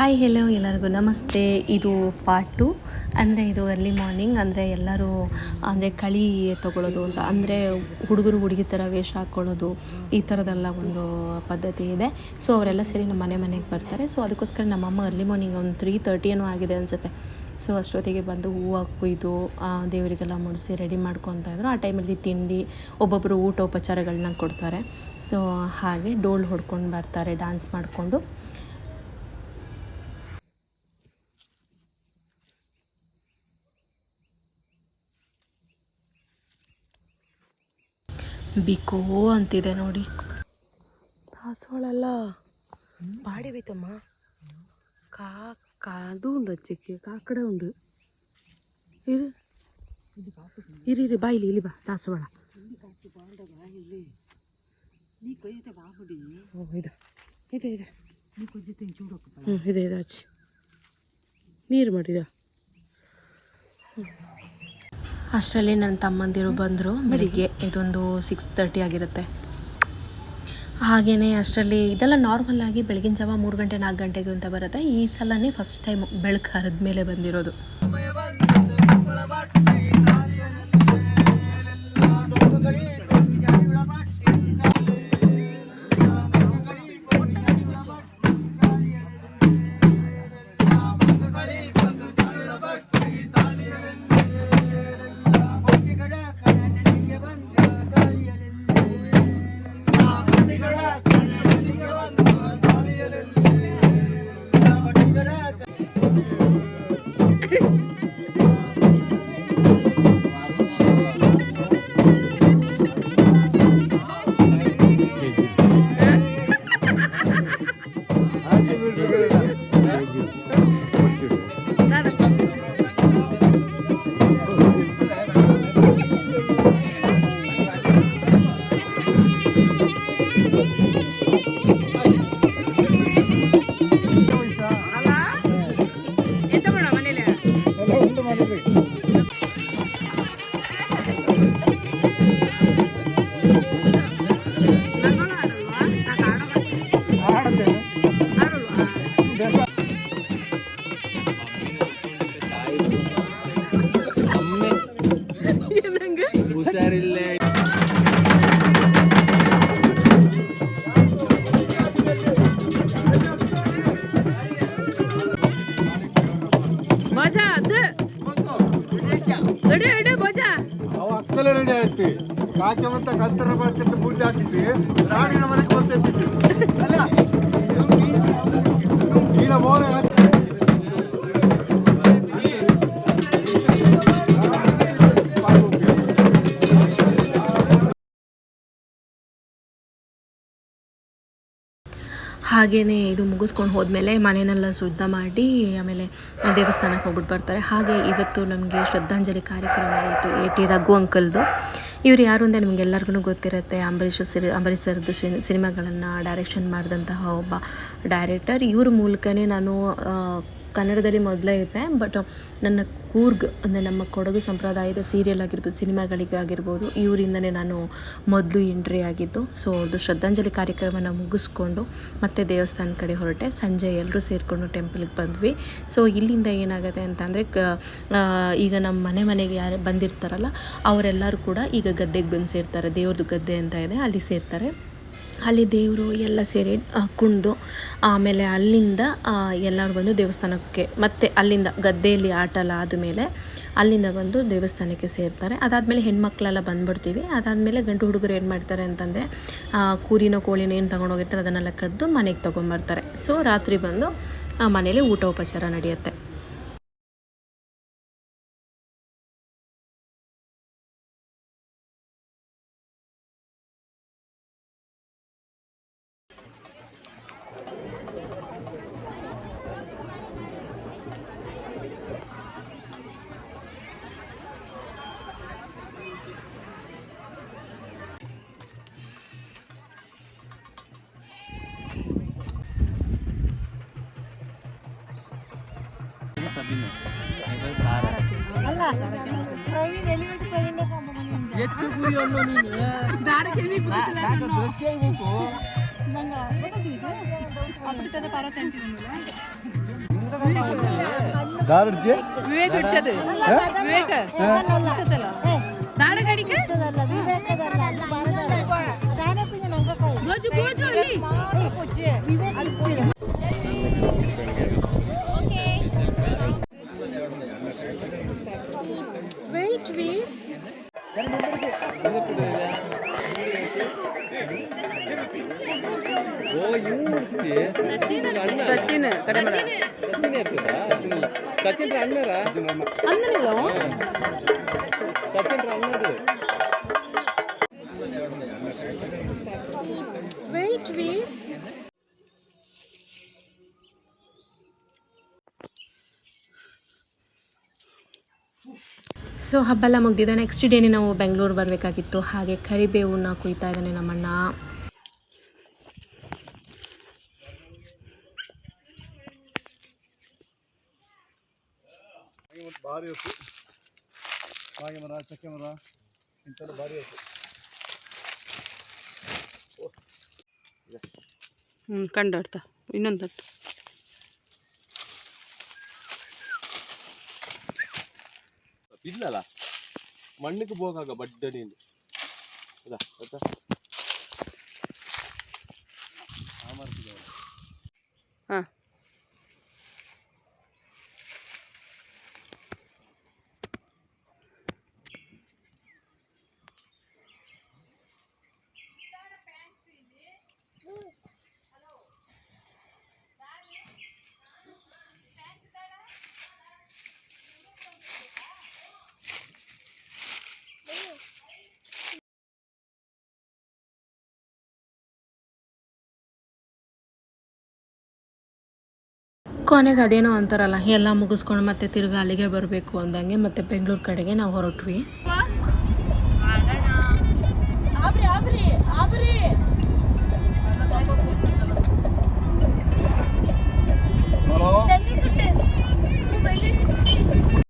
Hi hello ಎಲ್ಲರಿಗೂ ನಮಸ್ತೆ. ಇದು ಪಾರ್ಟ್ 2. ಅಂದರೆ ಇದು ಅರ್ಲಿ ಮಾರ್ನಿಂಗ್, ಅಂದರೆ ಎಲ್ಲರೂ ಅಂದರೆ ಕಳಿ ತೊಗೊಳ್ಳೋದು ಅಂತ, ಅಂದರೆ ಹುಡುಗರು ಹುಡುಗಿ ಥರ ವೇಷ ಹಾಕ್ಕೊಳ್ಳೋದು, ಈ ಥರದ್ದೆಲ್ಲ ಒಂದು ಪದ್ಧತಿ ಇದೆ. ಸೊ ಅವರೆಲ್ಲ ಸೇರಿ ನಮ್ಮ ಮನೆಗೆ ಬರ್ತಾರೆ. ಸೊ ಅದಕ್ಕೋಸ್ಕರ ನಮ್ಮಮ್ಮ ಅರ್ಲಿ ಮಾರ್ನಿಂಗ್ ಒಂದು 3:30 ಏನೋ ಆಗಿದೆ ಅನಿಸುತ್ತೆ. ಸೊ ಅಷ್ಟೊತ್ತಿಗೆ ಬಂದು ಹೂವು ಕೊಯ್ದು ದೇವರಿಗೆಲ್ಲ ಮುಡಿಸಿ ರೆಡಿ ಮಾಡ್ಕೊತಾ ಇದ್ರು. ಆ ಟೈಮಲ್ಲಿ ತಿಂಡಿ, ಒಬ್ಬೊಬ್ಬರು ಊಟೋಪಚಾರಗಳನ್ನ ಕೊಡ್ತಾರೆ. ಸೊ ಹಾಗೆ ಡೋಲ್ ಹೊಡ್ಕೊಂಡು ಬರ್ತಾರೆ ಡ್ಯಾನ್ಸ್ ಮಾಡಿಕೊಂಡು. ಬಿಕೋ ಅಂತಿದೆ ನೋಡಿ. ದಾಸವಾಳೆಲ್ಲ ಬಾಡಿ ಬೈತಮ್ಮ. ಅದು ಉಂಡು ಅಚ್ಚಕ್ಕೆ ಕಾಕಡೆ ಉಂಡು. ಇರಿ ಬಾ ಇಲ್ಲಿ ಬಾ ದಾಸವಾಳ. ಇದೆ ಅಚ್ಚಿ ನೀರು ಮಾಡಿದ. ಅಷ್ಟರಲ್ಲಿ ನನ್ನ ತಮ್ಮಂದಿರು ಬಂದರು ಬೆಳಿಗ್ಗೆ. ಇದೊಂದು 6:30 ಆಗಿರುತ್ತೆ. ಹಾಗೆಯೇ ಅಷ್ಟರಲ್ಲಿ ಇದೆಲ್ಲ ನಾರ್ಮಲ್ ಆಗಿ ಬೆಳಗಿನ ಜಾವ 3 ಗಂಟೆ 4 ಗಂಟೆಗೆ ಅಂತ ಬರುತ್ತೆ. ಈ ಸಲನೇ ಫಸ್ಟ್ ಟೈಮ್ ಬೆಳಕು ಹರಿದ ಮೇಲೆ ಬಂದಿರೋದು. ರೆಡಿ ಆಯ್ತು. ಕಾಕೆ ಮಂತ ಕತ್ತರ ಬರ್ತಿಟ್ಟು ಬುದ್ಧಿ ಹಾಕಿದ್ವಿ. ರಾಣಿನ ಮನೆಗೆ ಬಂದಿತ್ತು. ಈಗ ಮೋದ ಹಾಗೆಯೇ ಇದು ಮುಗಿಸ್ಕೊಂಡು ಹೋದ್ಮೇಲೆ ಮನೆಯನ್ನೆಲ್ಲ ಶುದ್ಧ ಮಾಡಿ ಆಮೇಲೆ ದೇವಸ್ಥಾನಕ್ಕೆ ಹೋಗ್ಬಿಟ್ಟು ಬರ್ತಾರೆ. ಹಾಗೆ ಇವತ್ತು ನಮಗೆ ಶ್ರದ್ಧಾಂಜಲಿ ಕಾರ್ಯಕ್ರಮ ಆಯಿತು AT ರಘು ಅಂಕಲ್ದು. ಇವರು ಯಾರು ಅಂದರೆ ನಿಮಗೆಲ್ಲರಿಗೂ ಗೊತ್ತಿರುತ್ತೆ. ಅಂಬರೀಷ್ ಸರ್ದು ಸಿನಿಮಾಗಳನ್ನು ಡೈರೆಕ್ಷನ್ ಮಾಡಿದಂತಹ ಒಬ್ಬ ಡೈರೆಕ್ಟರ್. ಇವ್ರ ಮೂಲಕನೇ ನಾನು ಕನ್ನಡದಲ್ಲಿ ಮೊದಲೇ ಇದ್ದೆ, ಬಟ್ ನನ್ನ ಕೂರ್ಗ್ ಅಂದರೆ ನಮ್ಮ ಕೊಡಗು ಸಂಪ್ರದಾಯದ ಸೀರಿಯಲ್ ಆಗಿರ್ಬೋದು, ಸಿನಿಮಾಗಳಿಗಾಗಿರ್ಬೋದು, ಇವರಿಂದನೇ ನಾನು ಮೊದಲು ಎಂಟ್ರಿ ಆಗಿದ್ದು. ಸೊ ಅದು ಶ್ರದ್ಧಾಂಜಲಿ ಕಾರ್ಯಕ್ರಮನ ಮುಗಿಸ್ಕೊಂಡು ಮತ್ತೆ ದೇವಸ್ಥಾನ ಕಡೆ ಹೊರಟೆ. ಸಂಜೆ ಎಲ್ಲರೂ ಸೇರಿಕೊಂಡು ಟೆಂಪಲ್ಗೆ ಬಂದ್ವಿ. ಸೊ ಇಲ್ಲಿಂದ ಏನಾಗುತ್ತೆ ಅಂತಂದರೆ ಈಗ ನಮ್ಮ ಮನೆಗೆ ಯಾರು ಬಂದಿರ್ತಾರಲ್ಲ ಅವರೆಲ್ಲರೂ ಕೂಡ ಈಗ ಗದ್ದೆಗೆ ಬಂದು ಸೇರ್ತಾರೆ. ದೇವ್ರದ್ದು ಗದ್ದೆ ಅಂತ ಇದೆ, ಅಲ್ಲಿ ಸೇರ್ತಾರೆ. ಅಲ್ಲಿ ದೇವರು ಎಲ್ಲ ಸೇರಿ ಕುಣಿದು ಆಮೇಲೆ ಅಲ್ಲಿಂದ ಎಲ್ಲರೂ ಬಂದು ದೇವಸ್ಥಾನಕ್ಕೆ, ಮತ್ತು ಅಲ್ಲಿಂದ ಗದ್ದೆಯಲ್ಲಿ ಆಟ ಎಲ್ಲ ಆದಮೇಲೆ ಅಲ್ಲಿಂದ ಬಂದು ದೇವಸ್ಥಾನಕ್ಕೆ ಸೇರ್ತಾರೆ. ಅದಾದಮೇಲೆ ಹೆಣ್ಮಕ್ಳೆಲ್ಲ ಬಂದುಬಿಡ್ತೀವಿ. ಅದಾದಮೇಲೆ ಗಂಡು ಹುಡುಗರು ಏನು ಮಾಡ್ತಾರೆ ಅಂತಂದರೆ ಕೂರಿನೋ ಕೋಳಿನೋ ಏನು ತೊಗೊಂಡೋಗಿರ್ತಾರೆ ಅದನ್ನೆಲ್ಲ ಕಡ್ದು ಮನೆಗೆ ತೊಗೊಂಬರ್ತಾರೆ. ಸೊ ರಾತ್ರಿ ಬಂದು ಮನೇಲಿ ಊಟೋಪಚಾರ ನಡೆಯುತ್ತೆ. ನಂಗೆ ದಾರಡ್ಜಿ ವಿವೇಕ ಇಡ್ಸದು ವಿವೇಕ ಇಡ್ಸದಲ್ಲ ನಾಡ ಗಾಡಿಗೆ ಗೋಜು ಗೋಜು ಅಲ್ಲಿ ವೇಟ್ ವೇಟ್ ಸಚಿನ್ ಕಡೆ ಸಚಿನ್ ಅಣ್ಣರ ಅನ್ನನಿಲ್ಲ ಸಚಿನ್ ಅಣ್ಣರು ವೇಟ್ ವೇಟ್ ಸೊ ಹಬ್ಬ ಎಲ್ಲ ಮುಗ್ದಿದೆ. ನೆಕ್ಸ್ಟ್ ಡೇನೇ ನಾವು ಬೆಂಗಳೂರು ಬರಬೇಕಾಗಿತ್ತು. ಹಾಗೆ ಕರಿಬೇವನ್ನ ಕುಯ್ತಾ ಇದ್ದಾನೆ ನಮ್ಮಣ್ಣ. ಭಾರಿ ಹೊತ್ತು ಮಾಗೆ ಮರ ಚಕ್ಕೆ ಮರ ಇಂಥದ್ದು ಭಾರಿ ಹೊತ್ತು. ಕಂಡಾಡ್ತ ಇನ್ನೊಂದು ತಟ್ಟು ಇಲ್ಲಲ್ಲ ಮಣ್ಣಿಗೆ ಹೋಗಾಗ ಬಡ್ಡಡಿ ಹಾಂ ಕೊನೆಗೆ ಅದೇನೋ ಅಂತಾರಲ್ಲ, ಎಲ್ಲ ಮುಗಿಸ್ಕೊಂಡು ಮತ್ತೆ ತಿರ್ಗಿ ಅಲ್ಲಿಗೆ ಬರಬೇಕು ಅಂದಂಗೆ ಮತ್ತೆ ಬೆಂಗಳೂರು ಕಡೆಗೆ ನಾವು ಹೊರಟ್ವಿ.